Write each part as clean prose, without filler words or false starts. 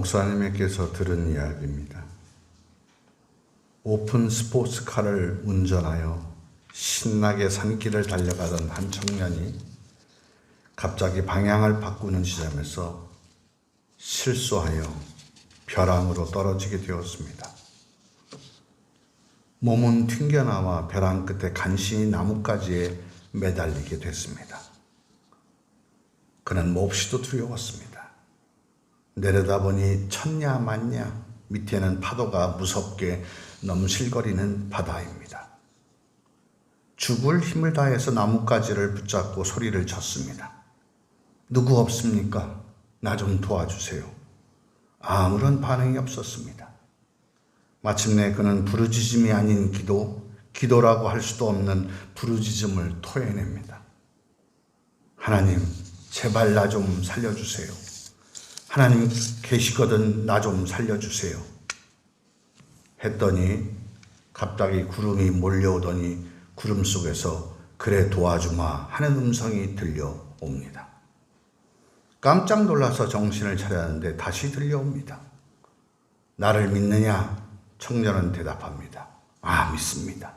목사님께서 들은 이야기입니다. 오픈 스포츠카를 운전하여 신나게 산길을 달려가던 한 청년이 갑자기 방향을 바꾸는 지점에서 실수하여 벼랑으로 떨어지게 되었습니다. 몸은 튕겨나와 벼랑 끝에 간신히 나뭇가지에 매달리게 됐습니다. 그는 몹시도 두려웠습니다. 내려다보니 쳤냐 맞냐 밑에는 파도가 무섭게 넘실거리는 바다입니다. 죽을 힘을 다해서 나뭇가지를 붙잡고 소리를 쳤습니다. 누구 없습니까? 나 좀 도와주세요. 아무런 반응이 없었습니다. 마침내 그는 부르짖음이 아닌 기도라고 할 수도 없는 부르짖음을 토해냅니다. 하나님, 제발 나 좀 살려주세요. 하나님 계시거든 나 좀 살려주세요. 했더니 갑자기 구름이 몰려오더니 구름 속에서 그래 도와주마 하는 음성이 들려옵니다. 깜짝 놀라서 정신을 차렸는데 다시 들려옵니다. 나를 믿느냐? 청년은 대답합니다. 아, 믿습니다.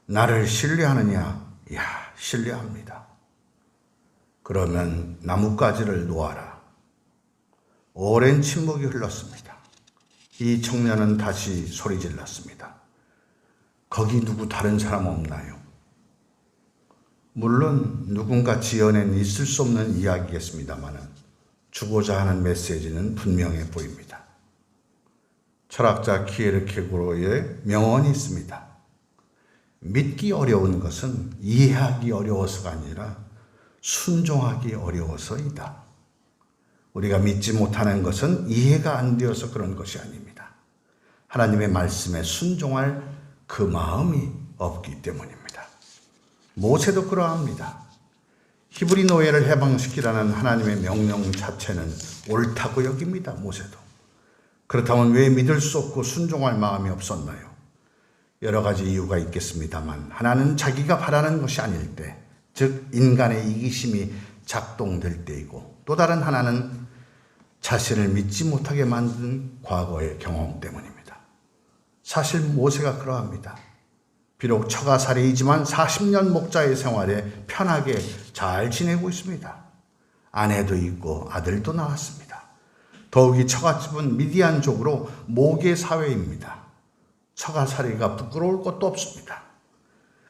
나를 신뢰하느냐? 야, 신뢰합니다. 그러면 나뭇가지를 놓아라. 오랜 침묵이 흘렀습니다. 이 청년은 다시 소리질렀습니다. 거기 누구 다른 사람 없나요? 물론 누군가 지어낸 있을 수 없는 이야기겠습니다만 주고자 하는 메시지는 분명해 보입니다. 철학자 키에르케고르의 명언이 있습니다. 믿기 어려운 것은 이해하기 어려워서가 아니라 순종하기 어려워서이다. 우리가 믿지 못하는 것은 이해가 안 되어서 그런 것이 아닙니다. 하나님의 말씀에 순종할 그 마음이 없기 때문입니다. 모세도 그러합니다. 히브리 노예를 해방시키라는 하나님의 명령 자체는 옳다고 여깁니다. 모세도. 그렇다면 왜 믿을 수 없고 순종할 마음이 없었나요? 여러 가지 이유가 있겠습니다만 하나는 자기가 바라는 것이 아닐 때, 즉 인간의 이기심이 작동될 때이고, 또 다른 하나는 자신을 믿지 못하게 만든 과거의 경험 때문입니다. 사실 모세가 그러합니다. 비록 처가살이이지만 40년 목자의 생활에 편하게 잘 지내고 있습니다. 아내도 있고 아들도 낳았습니다. 더욱이 처갓집은 미디안족으로 모계 사회입니다. 처가살이가 부끄러울 것도 없습니다.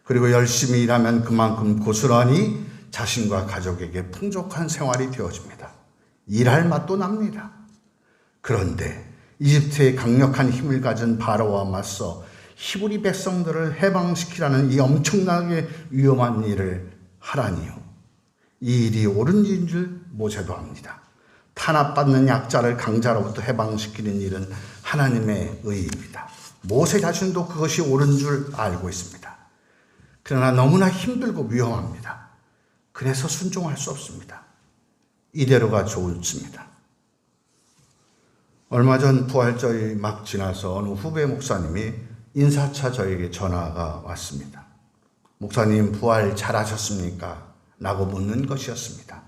그리고 열심히 일하면 그만큼 고스란히 자신과 가족에게 풍족한 생활이 되어집니다. 일할 맛도 납니다. 그런데 이집트의 강력한 힘을 가진 바로와 맞서 히브리 백성들을 해방시키라는 이 엄청나게 위험한 일을 하라니요. 이 일이 옳은 일인 줄 모세도 압니다. 탄압받는 약자를 강자로부터 해방시키는 일은 하나님의 의입니다. 모세 자신도 그것이 옳은 줄 알고 있습니다. 그러나 너무나 힘들고 위험합니다. 그래서 순종할 수 없습니다. 이대로가 좋습니다. 얼마 전 부활절이 막 지나서 어느 후배 목사님이 인사차 저에게 전화가 왔습니다. 목사님 부활 잘하셨습니까? 라고 묻는 것이었습니다.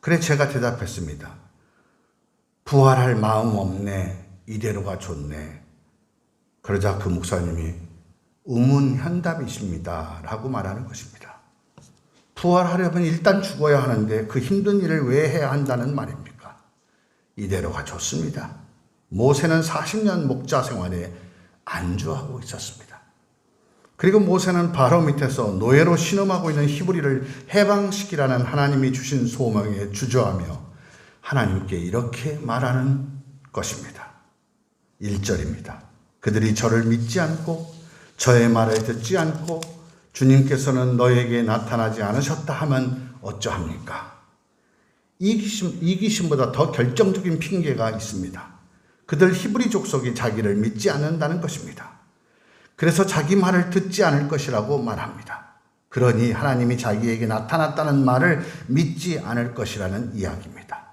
그래 제가 대답했습니다. 부활할 마음 없네. 이대로가 좋네. 그러자 그 목사님이 우문현답이십니다. 라고 말하는 것입니다. 부활하려면 일단 죽어야 하는데 그 힘든 일을 왜 해야 한다는 말입니까? 이대로가 좋습니다. 모세는 40년 목자 생활에 안주하고 있었습니다. 그리고 모세는 바로 밑에서 노예로 신음하고 있는 히브리를 해방시키라는 하나님이 주신 소명에 주저하며 하나님께 이렇게 말하는 것입니다. 1절입니다. 그들이 저를 믿지 않고 저의 말을 듣지 않고 주님께서는 너에게 나타나지 않으셨다 하면 어쩌합니까? 이기심보다 더 결정적인 핑계가 있습니다. 그들 히브리 족속이 자기를 믿지 않는다는 것입니다. 그래서 자기 말을 듣지 않을 것이라고 말합니다. 그러니 하나님이 자기에게 나타났다는 말을 믿지 않을 것이라는 이야기입니다.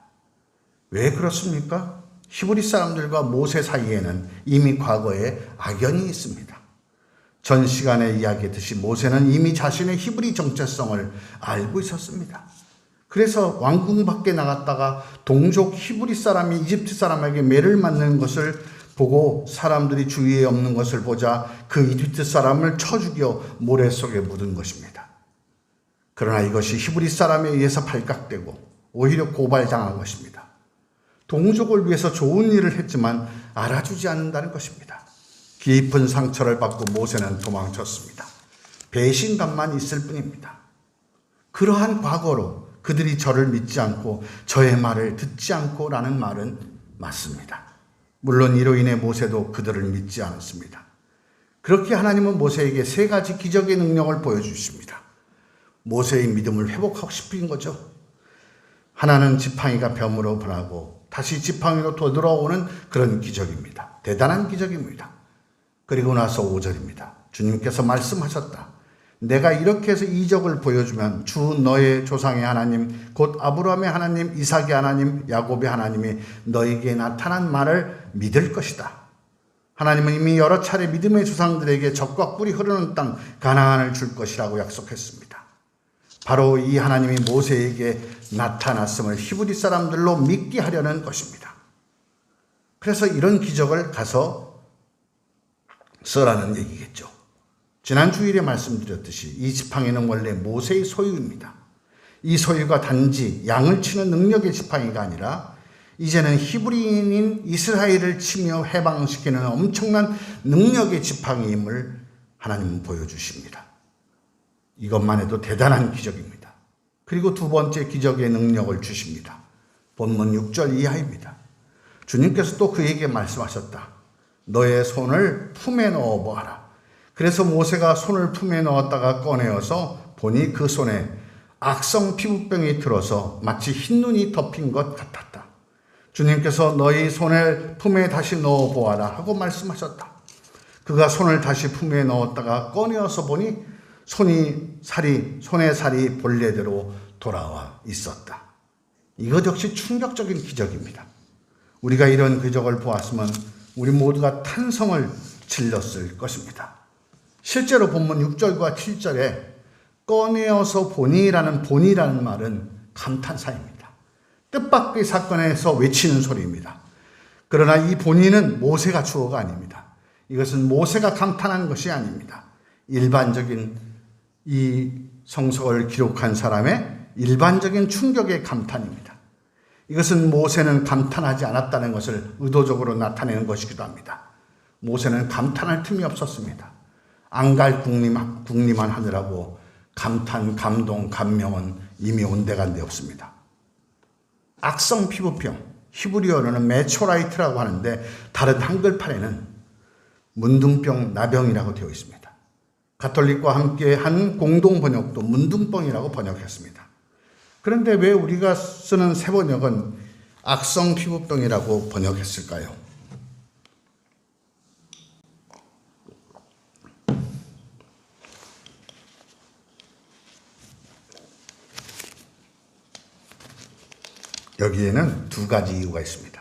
왜 그렇습니까? 히브리 사람들과 모세 사이에는 이미 과거에 악연이 있습니다. 전 시간에 이야기했듯이 모세는 이미 자신의 히브리 정체성을 알고 있었습니다. 그래서 왕궁 밖에 나갔다가 동족 히브리 사람이 이집트 사람에게 매를 맞는 것을 보고 사람들이 주위에 없는 것을 보자 그 이집트 사람을 쳐 죽여 모래 속에 묻은 것입니다. 그러나 이것이 히브리 사람에 의해서 발각되고 오히려 고발당한 것입니다. 동족을 위해서 좋은 일을 했지만 알아주지 않는다는 것입니다. 깊은 상처를 받고 모세는 도망쳤습니다. 배신감만 있을 뿐입니다. 그러한 과거로 그들이 저를 믿지 않고 저의 말을 듣지 않고 라는 말은 맞습니다. 물론 이로 인해 모세도 그들을 믿지 않았습니다. 그렇게 하나님은 모세에게 3가지 기적의 능력을 보여주십니다. 모세의 믿음을 회복하고 싶은 거죠. 하나는 지팡이가 뱀으로 변하고 다시 지팡이로 되돌아오는 그런 기적입니다. 대단한 기적입니다. 그리고 나서 5절입니다. 주님께서 말씀하셨다. 내가 이렇게 해서 이적을 보여주면 주 너의 조상의 하나님 곧 아브라함의 하나님 이삭의 하나님 야곱의 하나님이 너에게 나타난 말을 믿을 것이다. 하나님은 이미 여러 차례 믿음의 조상들에게 젖과 꿀이 흐르는 땅 가나안을 줄 것이라고 약속했습니다. 바로 이 하나님이 모세에게 나타났음을 히브리 사람들로 믿게 하려는 것입니다. 그래서 이런 기적을 가서 써라는 얘기겠죠. 지난 주일에 말씀드렸듯이 이 지팡이는 원래 모세의 소유입니다. 이 소유가 단지 양을 치는 능력의 지팡이가 아니라 이제는 히브리인인 이스라엘을 치며 해방시키는 엄청난 능력의 지팡이임을 하나님은 보여주십니다. 이것만 해도 대단한 기적입니다. 그리고 2번째 기적의 능력을 주십니다. 본문 6절 이하입니다. 주님께서 또 그에게 말씀하셨다. 너의 손을 품에 넣어 보아라. 그래서 모세가 손을 품에 넣었다가 꺼내어서 보니 그 손에 악성 피부병이 들어서 마치 흰눈이 덮인 것 같았다. 주님께서 너희 손을 품에 다시 넣어 보아라 하고 말씀하셨다. 그가 손을 다시 품에 넣었다가 꺼내어서 보니 손의 살이 본래대로 돌아와 있었다. 이것 역시 충격적인 기적입니다. 우리가 이런 기적을 보았으면 우리 모두가 탄성을 질렀을 것입니다. 실제로 본문 6절과 7절에 꺼내어서 보니라는 말은 감탄사입니다. 뜻밖의 사건에서 외치는 소리입니다. 그러나 이 보니는 모세가 주어가 아닙니다. 이것은 모세가 감탄한 것이 아닙니다. 일반적인 이 성서를 기록한 사람의 일반적인 충격의 감탄입니다. 이것은 모세는 감탄하지 않았다는 것을 의도적으로 나타내는 것이기도 합니다. 모세는 감탄할 틈이 없었습니다. 안갈 국리만 하느라고 감탄, 감동, 감명은 이미 온데간데 없습니다. 악성 피부병, 히브리어로는 메초라이트라고 하는데 다른 한글판에는 문둥병, 나병이라고 되어 있습니다. 가톨릭과 함께 한 공동 번역도 문둥병이라고 번역했습니다. 그런데 왜 우리가 쓰는 새 번역은 악성 피부병이라고 번역했을까요? 여기에는 2가지 이유가 있습니다.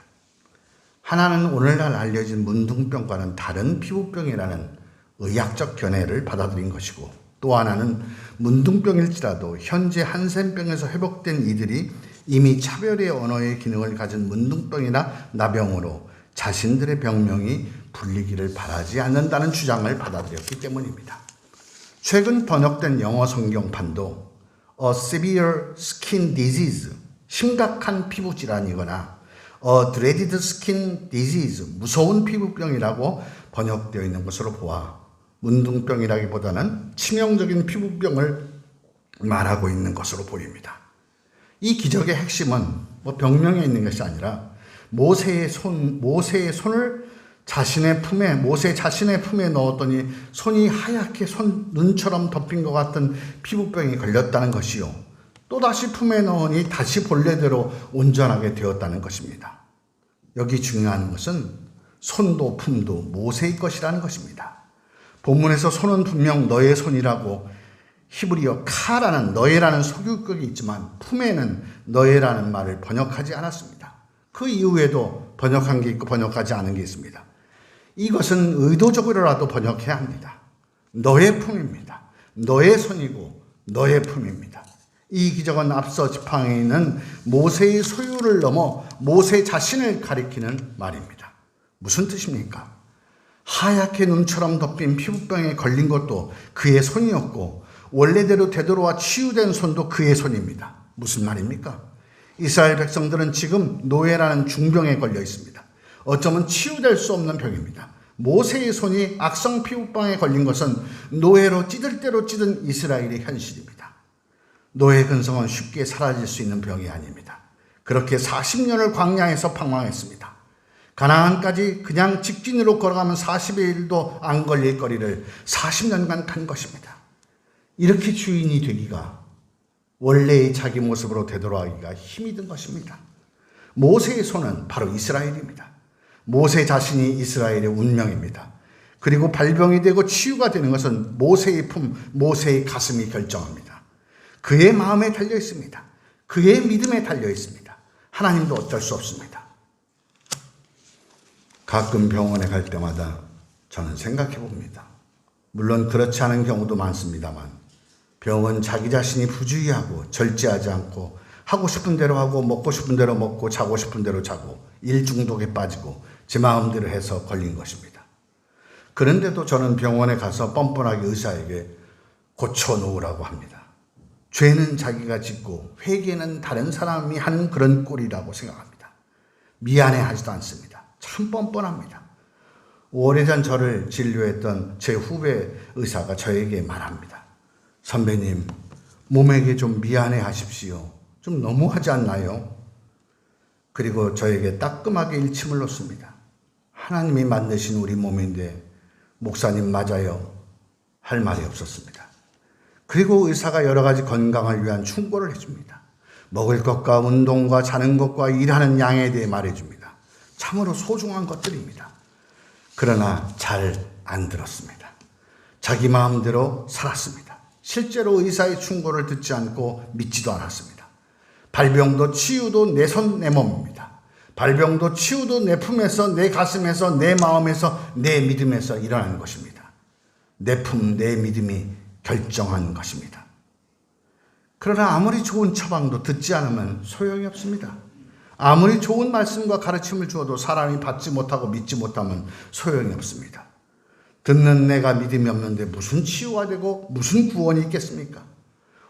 하나는 오늘날 알려진 문둥병과는 다른 피부병이라는 의학적 견해를 받아들인 것이고, 또 하나는 문둥병일지라도 현재 한센병에서 회복된 이들이 이미 차별의 언어의 기능을 가진 문둥병이나 나병으로 자신들의 병명이 불리기를 바라지 않는다는 주장을 받아들였기 때문입니다. 최근 번역된 영어 성경판도 A severe skin disease, 심각한 피부 질환이거나 A dreaded skin disease, 무서운 피부병이라고 번역되어 있는 것으로 보아 문둥병이라기보다는 치명적인 피부병을 말하고 있는 것으로 보입니다. 이 기적의 핵심은 병명에 있는 것이 아니라 모세의 손을 모세 자신의 품에 넣었더니 손이 하얗게 눈처럼 덮인 것 같은 피부병이 걸렸다는 것이요. 또다시 품에 넣으니 다시 본래대로 온전하게 되었다는 것입니다. 여기 중요한 것은 손도 품도 모세의 것이라는 것입니다. 본문에서 손은 분명 너의 손이라고 히브리어 카라는 너의라는 소규격이 있지만 품에는 너의라는 말을 번역하지 않았습니다. 그 이후에도 번역한 게 있고 번역하지 않은 게 있습니다. 이것은 의도적으로라도 번역해야 합니다. 너의 품입니다. 너의 손이고 너의 품입니다. 이 기적은 앞서 지팡이에 있는 모세의 소유를 넘어 모세 자신을 가리키는 말입니다. 무슨 뜻입니까? 하얗게 눈처럼 덮인 피부병에 걸린 것도 그의 손이었고 원래대로 되돌아와 치유된 손도 그의 손입니다. 무슨 말입니까? 이스라엘 백성들은 지금 노예라는 중병에 걸려 있습니다. 어쩌면 치유될 수 없는 병입니다. 모세의 손이 악성 피부병에 걸린 것은 노예로 찌들 대로 찌든 이스라엘의 현실입니다. 노예 근성은 쉽게 사라질 수 있는 병이 아닙니다. 그렇게 40년을 광야에서 방황했습니다. 가나안까지 그냥 직진으로 걸어가면 40일도 안 걸릴 거리를 40년간 간 것입니다. 이렇게 주인이 되기가, 원래의 자기 모습으로 되돌아가기가 힘이 든 것입니다. 모세의 손은 바로 이스라엘입니다. 모세 자신이 이스라엘의 운명입니다. 그리고 발병이 되고 치유가 되는 것은 모세의 품, 모세의 가슴이 결정합니다. 그의 마음에 달려 있습니다. 그의 믿음에 달려 있습니다. 하나님도 어쩔 수 없습니다. 가끔 병원에 갈 때마다 저는 생각해 봅니다. 물론 그렇지 않은 경우도 많습니다만 병은 자기 자신이 부주의하고 절제하지 않고 하고 싶은 대로 하고 먹고 싶은 대로 먹고 자고 싶은 대로 자고 일 중독에 빠지고 제 마음대로 해서 걸린 것입니다. 그런데도 저는 병원에 가서 뻔뻔하게 의사에게 고쳐놓으라고 합니다. 죄는 자기가 짓고 회개는 다른 사람이 한 그런 꼴이라고 생각합니다. 미안해하지도 않습니다. 참 뻔뻔합니다. 오래전 저를 진료했던 제 후배 의사가 저에게 말합니다. 선배님, 몸에게 좀 미안해하십시오. 좀 너무하지 않나요? 그리고 저에게 따끔하게 일침을 놓습니다. 하나님이 만드신 우리 몸인데 목사님 맞아요? 할 말이 없었습니다. 그리고 의사가 여러 가지 건강을 위한 충고를 해줍니다. 먹을 것과 운동과 자는 것과 일하는 양에 대해 말해줍니다. 참으로 소중한 것들입니다. 그러나 잘 안 들었습니다. 자기 마음대로 살았습니다. 실제로 의사의 충고를 듣지 않고 믿지도 않았습니다. 발병도 치유도 내 손 내 몸입니다. 발병도 치유도 내 품에서, 내 가슴에서, 내 마음에서, 내 믿음에서 일어나는 것입니다. 내 품, 내 믿음이 결정한 것입니다. 그러나 아무리 좋은 처방도 듣지 않으면 소용이 없습니다. 아무리 좋은 말씀과 가르침을 주어도 사람이 받지 못하고 믿지 못하면 소용이 없습니다. 듣는 내가 믿음이 없는데 무슨 치유가 되고 무슨 구원이 있겠습니까?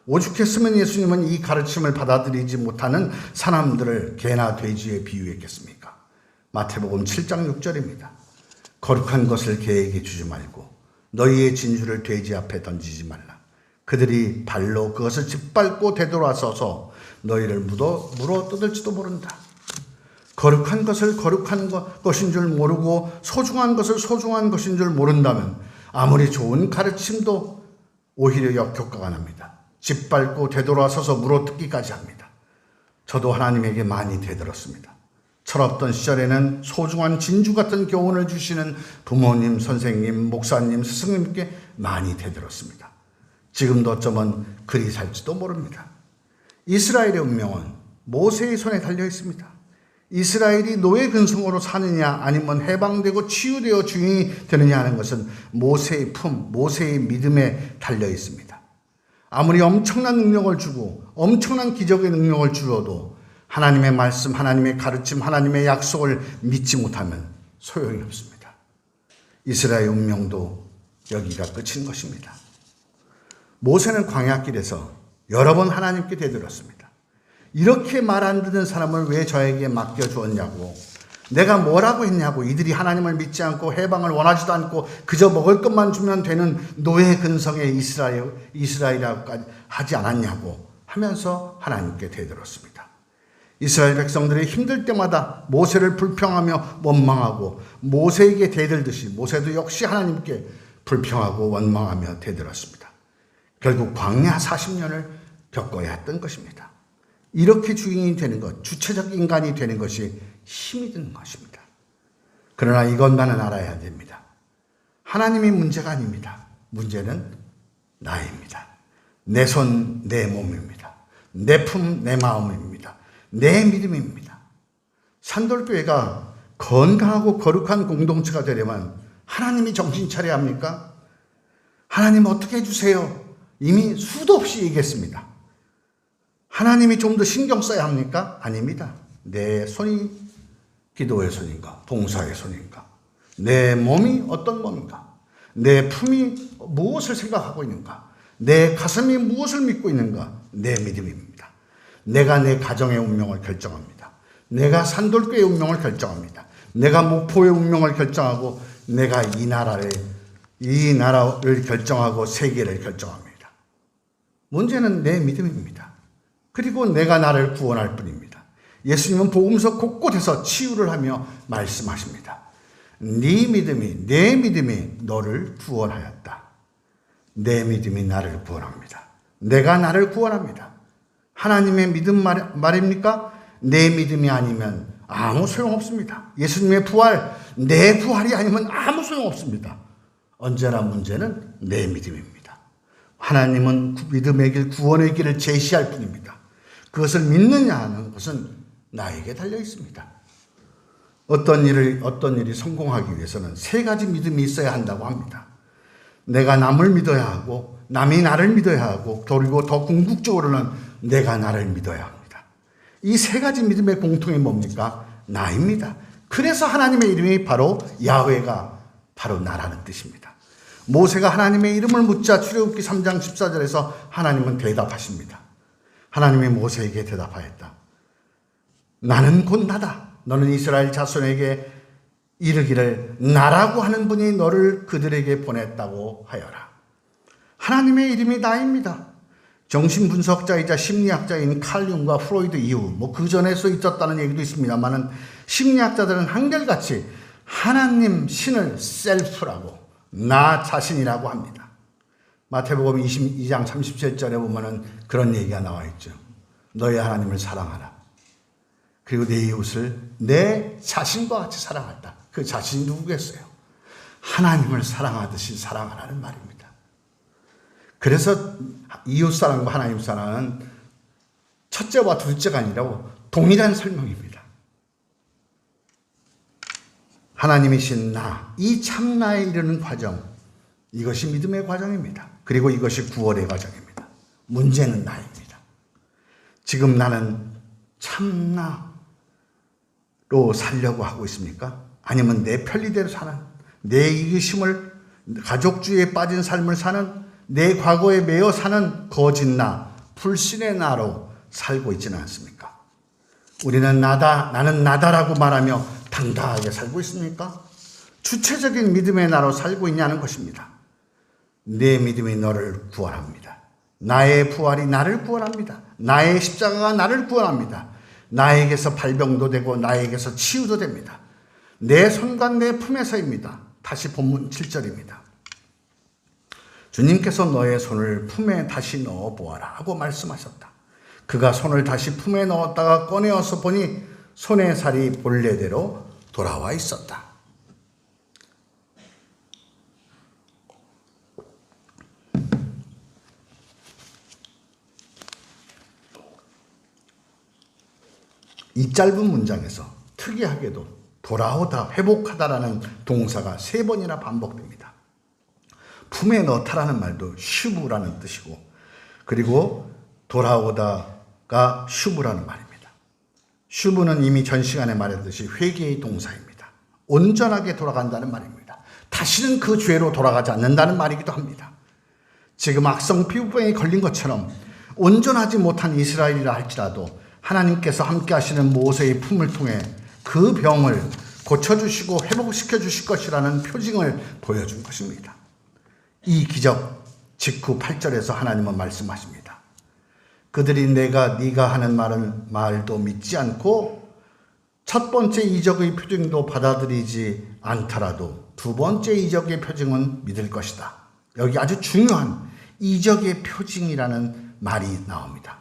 오죽했으면 예수님은 이 가르침을 받아들이지 못하는 사람들을 개나 돼지에 비유했겠습니까? 마태복음 7장 6절입니다. 거룩한 것을 개에게 주지 말고 너희의 진주를 돼지 앞에 던지지 말라. 그들이 발로 그것을 짓밟고 되돌아서서 너희를 물어 뜯을지도 모른다. 거룩한 것을 거룩한 것인 줄 모르고 소중한 것을 소중한 것인 줄 모른다면 아무리 좋은 가르침도 오히려 역효과가 납니다. 짓밟고 되돌아서서 물어뜯기까지 합니다. 저도 하나님에게 많이 되들었습니다. 철없던 시절에는 소중한 진주 같은 교훈을 주시는 부모님, 선생님, 목사님, 스승님께 많이 되들었습니다. 지금도 어쩌면 그리 살지도 모릅니다. 이스라엘의 운명은 모세의 손에 달려 있습니다. 이스라엘이 노예 근성으로 사느냐 아니면 해방되고 치유되어 주인이 되느냐 하는 것은 모세의 품, 모세의 믿음에 달려 있습니다. 아무리 엄청난 능력을 주고 엄청난 기적의 능력을 주어도 하나님의 말씀, 하나님의 가르침, 하나님의 약속을 믿지 못하면 소용이 없습니다. 이스라엘 운명도 여기가 끝인 것입니다. 모세는 광야길에서 여러 번 하나님께 되들었습니다. 이렇게 말 안 듣는 사람을 왜 저에게 맡겨주었냐고, 내가 뭐라고 했냐고, 이들이 하나님을 믿지 않고 해방을 원하지도 않고 그저 먹을 것만 주면 되는 노예 근성의 이스라엘이라고 하지 않았냐고 하면서 하나님께 되들었습니다. 이스라엘 백성들이 힘들 때마다 모세를 불평하며 원망하고 모세에게 대들듯이 모세도 역시 하나님께 불평하고 원망하며 대들었습니다. 결국 광야 40년을 겪어야 했던 것입니다. 이렇게 주인이 되는 것, 주체적 인간이 되는 것이 힘이 드는 것입니다. 그러나 이것만은 알아야 됩니다. 하나님이 문제가 아닙니다. 문제는 나입니다. 내 손, 내 몸입니다. 내 품, 내 마음입니다. 내 믿음입니다. 산돌교회가 건강하고 거룩한 공동체가 되려면 하나님이 정신 차려야 합니까? 하나님 어떻게 해주세요? 이미 수도 없이 얘기했습니다. 하나님이 좀 더 신경 써야 합니까? 아닙니다. 내 손이 기도의 손인가? 봉사의 손인가? 내 몸이 어떤 몸인가? 내 품이 무엇을 생각하고 있는가? 내 가슴이 무엇을 믿고 있는가? 내 믿음입니다. 내가 내 가정의 운명을 결정합니다. 내가 산돌교의 운명을 결정합니다. 내가 목포의 운명을 결정하고 내가 이 나라를 결정하고 세계를 결정합니다. 문제는 내 믿음입니다. 그리고 내가 나를 구원할 뿐입니다. 예수님은 복음서 곳곳에서 치유를 하며 말씀하십니다. 네 믿음이, 내 믿음이 너를 구원하였다. 내 믿음이 나를 구원합니다. 내가 나를 구원합니다. 하나님의 믿음 말입니까? 내 믿음이 아니면 아무 소용없습니다. 예수님의 부활, 내 부활이 아니면 아무 소용없습니다. 언제나 문제는 내 믿음입니다. 하나님은 믿음의 길, 구원의 길을 제시할 뿐입니다. 그것을 믿느냐 하는 것은 나에게 달려 있습니다. 어떤 일이 성공하기 위해서는 세 가지 믿음이 있어야 한다고 합니다. 내가 남을 믿어야 하고, 남이 나를 믿어야 하고, 그리고 더 궁극적으로는 내가 나를 믿어야 합니다. 이 세 가지 믿음의 공통이 뭡니까? 나입니다. 그래서 하나님의 이름이 바로 야훼가 바로 나라는 뜻입니다. 모세가 하나님의 이름을 묻자 출애굽기 3장 14절에서 하나님은 대답하십니다. 하나님이 모세에게 대답하였다. 나는 곧 나다. 너는 이스라엘 자손에게 이르기를 나라고 하는 분이 너를 그들에게 보냈다고 하여라. 하나님의 이름이 나입니다. 정신분석자이자 심리학자인 칼 융과 프로이드 이후 그 전에서 있었다는 얘기도 있습니다만은 심리학자들은 한결같이 하나님 신을 셀프라고 나 자신이라고 합니다. 마태복음 22장 37절에 보면은 그런 얘기가 나와 있죠. 너희 하나님을 사랑하라. 그리고 내 이웃을 내 자신과 같이 사랑한다. 그 자신이 누구겠어요? 하나님을 사랑하듯이 사랑하라는 말입니다. 그래서 이웃 사랑과 하나님 사랑은 첫째와 둘째가 아니라 동일한 설명입니다. 하나님이신 나, 이 참나에 이르는 과정, 이것이 믿음의 과정입니다. 그리고 이것이 구원의 과정입니다. 문제는 나입니다. 지금 나는 참나로 살려고 하고 있습니까? 아니면 내 편리대로 사는, 내 이기심을, 가족주의에 빠진 삶을 사는, 내 과거에 매여 사는 거짓 나, 불신의 나로 살고 있지는 않습니까? 우리는 나는 나다라고 말하며 당당하게 살고 있습니까? 주체적인 믿음의 나로 살고 있냐는 것입니다. 내 믿음이 너를 구원합니다. 나의 부활이 나를 구원합니다. 나의 십자가가 나를 구원합니다. 나에게서 발병도 되고 나에게서 치유도 됩니다. 내 손과 내 품에서입니다. 다시 본문 7절입니다. 주님께서 너의 손을 품에 다시 넣어 보아라 하고 말씀하셨다. 그가 손을 다시 품에 넣었다가 꺼내어서 보니 손의 살이 본래대로 돌아와 있었다. 이 짧은 문장에서 특이하게도 돌아오다, 회복하다라는 동사가 3번이나 반복됩니다. 품에 넣다라는 말도 슈브라는 뜻이고, 그리고 돌아오다가 슈브라는 말입니다. 슈브는 이미 전 시간에 말했듯이 회개의 동사입니다. 온전하게 돌아간다는 말입니다. 다시는 그 죄로 돌아가지 않는다는 말이기도 합니다. 지금 악성 피부병에 걸린 것처럼 온전하지 못한 이스라엘이라 할지라도 하나님께서 함께 하시는 모세의 품을 통해 그 병을 고쳐주시고 회복시켜 주실 것이라는 표징을 보여준 것입니다. 이 기적 직후 8절에서 하나님은 말씀하십니다. 그들이 네가 하는 말도 믿지 않고 첫 번째 이적의 표징도 받아들이지 않더라도 두 번째 이적의 표징은 믿을 것이다. 여기 아주 중요한 이적의 표징이라는 말이 나옵니다.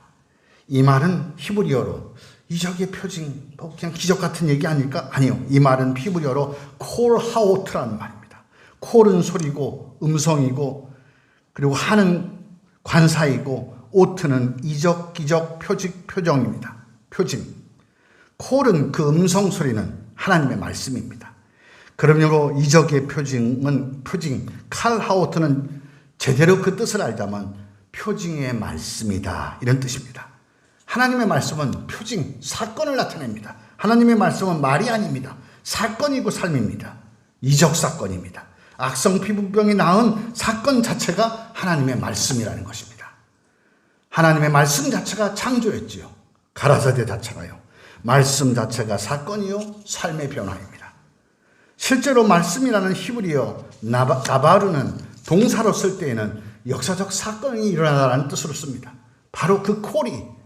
이 말은 히브리어로 이적의 표징, 그냥 기적 같은 얘기 아닐까? 아니요. 이 말은 히브리어로 콜하오트라는 말입니다. 콜은 소리고 음성이고, 그리고 하는 관사이고, 오트는 이적, 기적, 표정입니다. 표징. 콜은 그 음성 소리는 하나님의 말씀입니다. 그러므로 이적의 표징, 칼하오트는 제대로 그 뜻을 알자면 표징의 말씀이다, 이런 뜻입니다. 하나님의 말씀은 표징, 사건을 나타냅니다. 하나님의 말씀은 말이 아닙니다. 사건이고 삶입니다. 이적 사건입니다. 악성 피부병이 나은 사건 자체가 하나님의 말씀이라는 것입니다. 하나님의 말씀 자체가 창조였지요. 가라사대 자체가요. 말씀 자체가 사건이요 삶의 변화입니다. 실제로 말씀이라는 히브리어 나바르는 동사로 쓸 때에는 역사적 사건이 일어나다라는 뜻으로 씁니다. 바로 그 콜이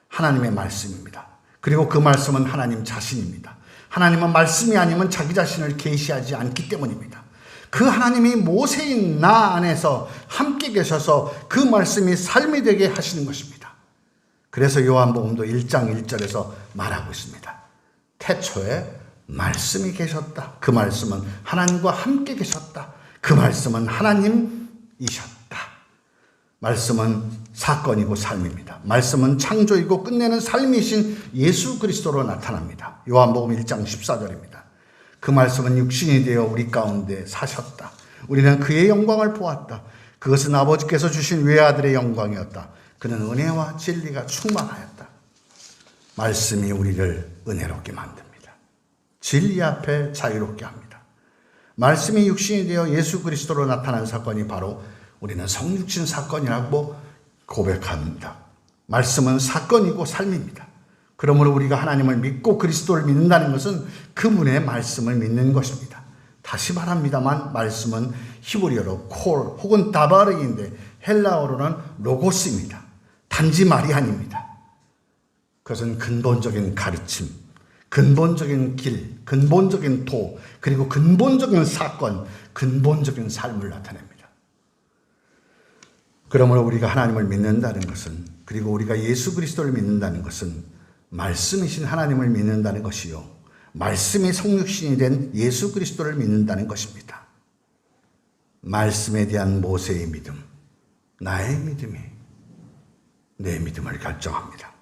하나님의 말씀입니다. 그리고 그 말씀은 하나님 자신입니다. 하나님은 말씀이 아니면 자기 자신을 계시하지 않기 때문입니다. 그 하나님이 모세인 나 안에서 함께 계셔서 그 말씀이 삶이 되게 하시는 것입니다. 그래서 요한복음도 1장 1절에서 말하고 있습니다. 태초에 말씀이 계셨다. 그 말씀은 하나님과 함께 계셨다. 그 말씀은 하나님이셨다. 말씀은 사건이고 삶입니다. 말씀은 창조이고 끝내는 삶이신 예수 그리스도로 나타납니다. 요한복음 1장 14절입니다. 그 말씀은 육신이 되어 우리 가운데 사셨다. 우리는 그의 영광을 보았다. 그것은 아버지께서 주신 외아들의 영광이었다. 그는 은혜와 진리가 충만하였다. 말씀이 우리를 은혜롭게 만듭니다. 진리 앞에 자유롭게 합니다. 말씀이 육신이 되어 예수 그리스도로 나타난 사건이 바로 우리는 성육신 사건이라고 고백합니다. 말씀은 사건이고 삶입니다. 그러므로 우리가 하나님을 믿고 그리스도를 믿는다는 것은 그분의 말씀을 믿는 것입니다. 다시 말합니다만 말씀은 히브리어로 콜 혹은 다바르인데 헬라어로는 로고스입니다. 단지 말이 아닙니다. 그것은 근본적인 가르침, 근본적인 길, 근본적인 도, 그리고 근본적인 사건, 근본적인 삶을 나타냅니다. 그러므로 우리가 하나님을 믿는다는 것은, 그리고 우리가 예수 그리스도를 믿는다는 것은 말씀이신 하나님을 믿는다는 것이요, 말씀이 성육신이 된 예수 그리스도를 믿는다는 것입니다. 말씀에 대한 모세의 믿음, 나의 믿음이 내 믿음을 결정합니다.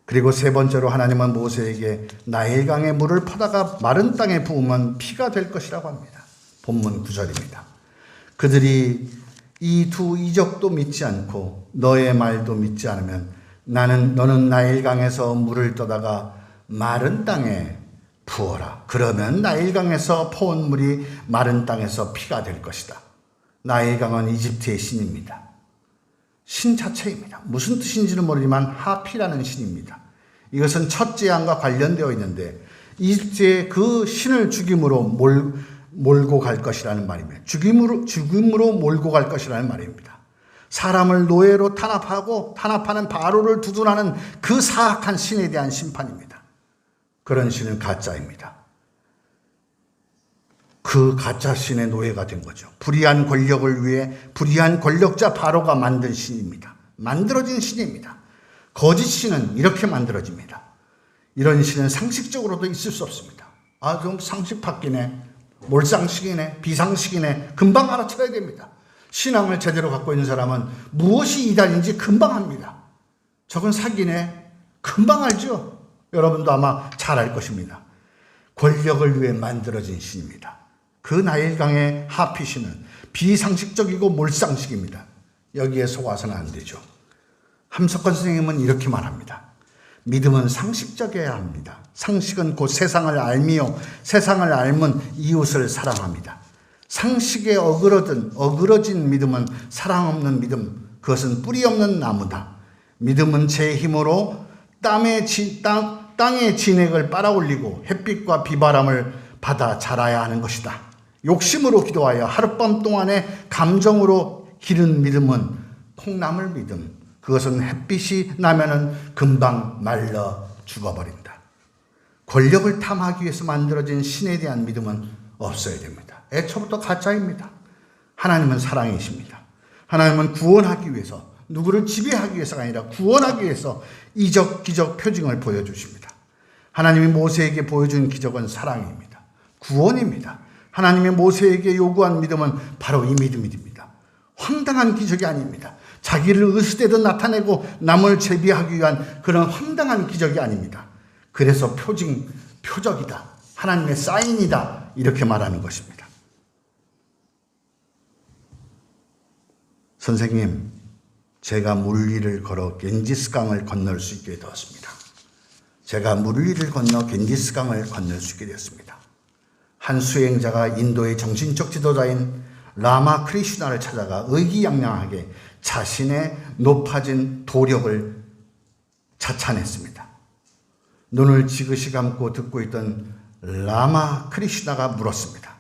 그리고 세 번째로 하나님은 모세에게 나일강의 물을 퍼다가 마른 땅에 부으면 피가 될 것이라고 합니다. 본문 9절입니다. 그들이 이 두 이적도 믿지 않고 너의 말도 믿지 않으면 너는 나일강에서 물을 떠다가 마른 땅에 부어라. 그러면 나일강에서 퍼온 물이 마른 땅에서 피가 될 것이다. 나일강은 이집트의 신입니다. 신 자체입니다. 무슨 뜻인지는 모르지만 하피라는 신입니다. 이것은 첫 재앙과 관련되어 있는데 이집트의 그 신을 죽임으로 몰고 갈 것이라는 말입니다. 죽임으로 몰고 갈 것이라는 말입니다. 사람을 노예로 탄압하는 바로를 두둔하는 그 사악한 신에 대한 심판입니다. 그런 신은 가짜입니다. 그 가짜 신의 노예가 된 거죠. 불의한 권력을 위해 불의한 권력자 바로가 만든 신입니다. 만들어진 신입니다. 거짓 신은 이렇게 만들어집니다. 이런 신은 상식적으로도 있을 수 없습니다. 좀 상식 바뀌네, 몰상식이네, 비상식이네, 금방 알아차려야 됩니다. 신앙을 제대로 갖고 있는 사람은 무엇이 이단인지 금방 압니다. 저건 사기네, 금방 알죠. 여러분도 아마 잘 알 것입니다. 권력을 위해 만들어진 신입니다. 그 나일강의 하피신은 비상식적이고 몰상식입니다. 여기에 속아서는 안 되죠. 함석헌 선생님은 이렇게 말합니다. 믿음은 상식적이어야 합니다. 상식은 곧 세상을 알미요 세상을 앓은 이웃을 사랑합니다. 상식에 어그러진 믿음은 사랑 없는 믿음, 그것은 뿌리 없는 나무다. 믿음은 제 힘으로 땅의 진액을 빨아올리고 햇빛과 비바람을 받아 자라야 하는 것이다. 욕심으로 기도하여 하룻밤 동안의 감정으로 기른 믿음은 콩나물 믿음, 그것은 햇빛이 나면은 금방 말라 죽어버린다. 권력을 탐하기 위해서 만들어진 신에 대한 믿음은 없어야 됩니다. 애초부터 가짜입니다. 하나님은 사랑이십니다. 하나님은 구원하기 위해서, 누구를 지배하기 위해서가 아니라 구원하기 위해서 이적, 기적, 표징을 보여주십니다. 하나님이 모세에게 보여준 기적은 사랑입니다. 구원입니다. 하나님이 모세에게 요구한 믿음은 바로 이 믿음입니다. 황당한 기적이 아닙니다. 자기를 의수되듯 나타내고 남을 제비하기 위한 그런 황당한 기적이 아닙니다. 그래서 표적이다. 하나님의 사인이다. 이렇게 말하는 것입니다. 선생님, 제가 물 위를 걸어 겐지스강을 건널 수 있게 되었습니다. 제가 물 위를 건너 겐지스강을 건널 수 있게 되었습니다. 한 수행자가 인도의 정신적 지도자인 라마 크리슈나를 찾아가 의기양양하게 자신의 높아진 도력을 자찬했습니다. 눈을 지그시 감고 듣고 있던 라마 크리슈나가 물었습니다.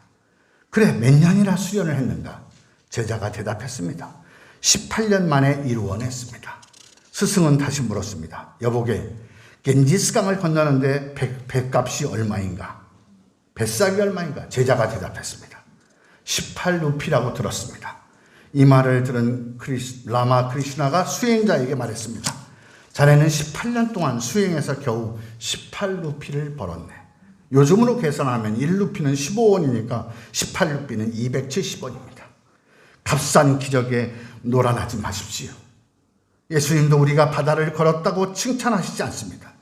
그래, 몇 년이나 수련을 했는가? 제자가 대답했습니다. 18년 만에 이루어냈습니다. 스승은 다시 물었습니다. 여보게, 겐지스강을 건너는데 배값이 얼마인가? 뱃삭이 얼마인가? 제자가 대답했습니다. 18루피라고 들었습니다. 이 말을 들은 라마 크리슈나가 수행자에게 말했습니다. 자네는 18년 동안 수행해서 겨우 18루피를 벌었네. 요즘으로 계산하면 1루피는 15원이니까 18루피는 270원입니다. 값싼 기적에 놀아나지 마십시오. 예수님도 우리가 바다를 걸었다고 칭찬하시지 않습니다.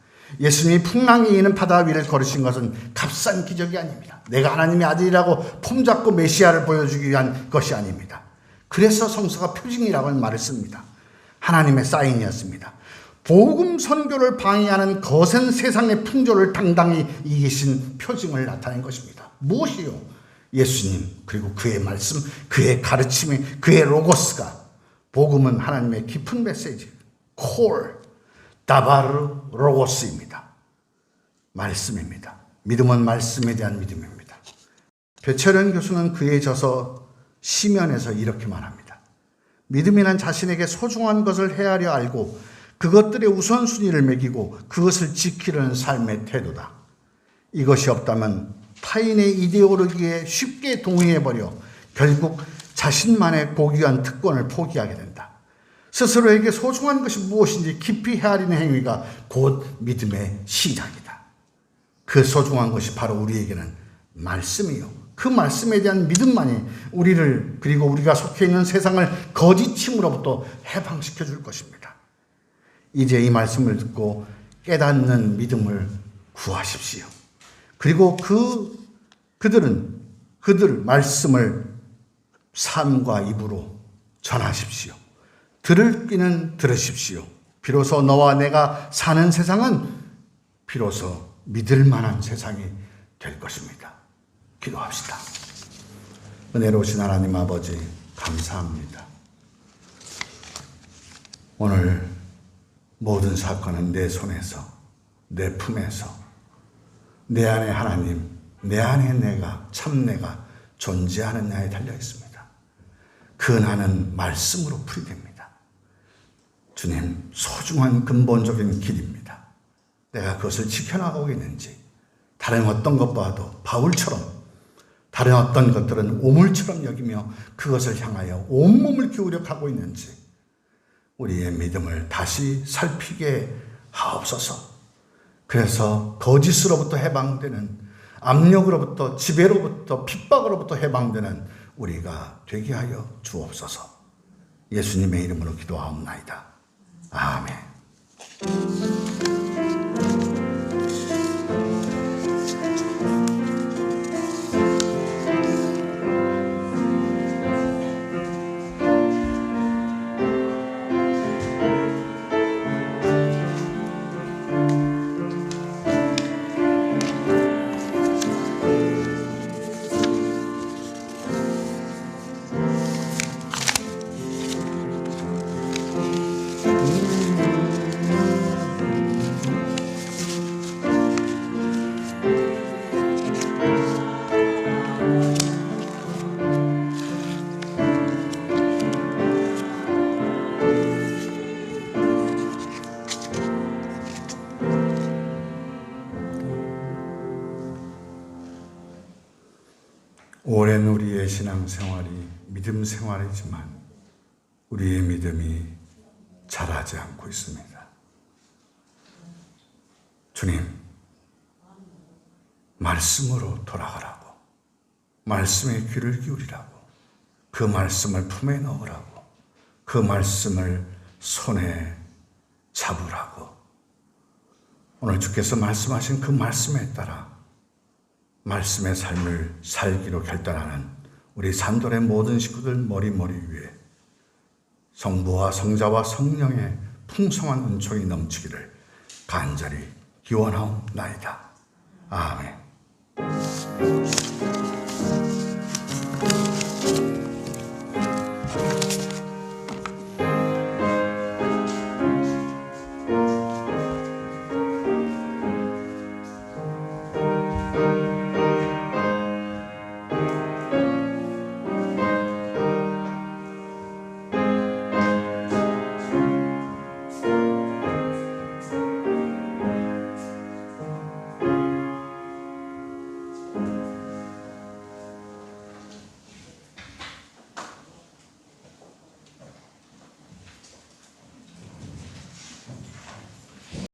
예수님이 풍랑이 있는 바다 위를 걸으신 것은 값싼 기적이 아닙니다. 내가 하나님의 아들이라고 폼잡고 메시아를 보여주기 위한 것이 아닙니다. 그래서 성서가 표징이라고 말을 씁니다. 하나님의 사인이었습니다. 복음 선교를 방해하는 거센 세상의 풍조를 당당히 이기신 표징을 나타낸 것입니다. 무엇이요? 예수님, 그리고 그의 말씀, 그의 가르침이, 그의 로고스가. 복음은 하나님의 깊은 메시지, 콜, 다바르 로고스입니다. 말씀입니다. 믿음은 말씀에 대한 믿음입니다. 배철현 교수는 그의 저서 시면에서 이렇게 말합니다. 믿음이란 자신에게 소중한 것을 헤아려 알고 그것들의 우선순위를 매기고 그것을 지키려는 삶의 태도다. 이것이 없다면 타인의 이데올로기에 쉽게 동의해버려 결국 자신만의 고귀한 특권을 포기하게 된다. 스스로에게 소중한 것이 무엇인지 깊이 헤아리는 행위가 곧 믿음의 시작이다. 그 소중한 것이 바로 우리에게는 말씀이요. 그 말씀에 대한 믿음만이 우리를, 그리고 우리가 속해 있는 세상을 거짓힘으로부터 해방시켜 줄 것입니다. 이제 이 말씀을 듣고 깨닫는 믿음을 구하십시오. 그리고 그들 말씀을 삶과 입으로 전하십시오. 들을 귀는 들으십시오. 비로소 너와 내가 사는 세상은 비로소 믿을 만한 세상이 될 것입니다. 기도합시다. 은혜로우신 하나님 아버지, 감사합니다. 오늘 모든 사건은 내 손에서, 내 품에서, 내 안에 하나님, 내 안에 내가, 참 내가 존재하느냐에 달려 있습니다. 그 나는 말씀으로 풀이됩니다. 주님, 소중한 근본적인 길입니다. 내가 그것을 지켜나가고 있는지, 다른 어떤 것보다도 바울처럼 다른 어떤 것들은 오물처럼 여기며 그것을 향하여 온몸을 기울여 가고 있는지 우리의 믿음을 다시 살피게 하옵소서. 그래서 거짓으로부터 해방되는, 압력으로부터, 지배로부터, 핍박으로부터 해방되는 우리가 되게 하여 주옵소서. 예수님의 이름으로 기도하옵나이다. 아멘. 오랜 우리의 신앙생활이 믿음 생활이지만 우리의 믿음이 자라지 않고 있습니다. 주님, 말씀으로 돌아가라고, 말씀에 귀를 기울이라고, 그 말씀을 품에 넣으라고, 그 말씀을 손에 잡으라고, 오늘 주께서 말씀하신 그 말씀에 따라 말씀의 삶을 살기로 결단하는 우리 산돌의 모든 식구들 머리 위에 성부와 성자와 성령의 풍성한 은총이 넘치기를 간절히 기원하옵나이다. 아멘.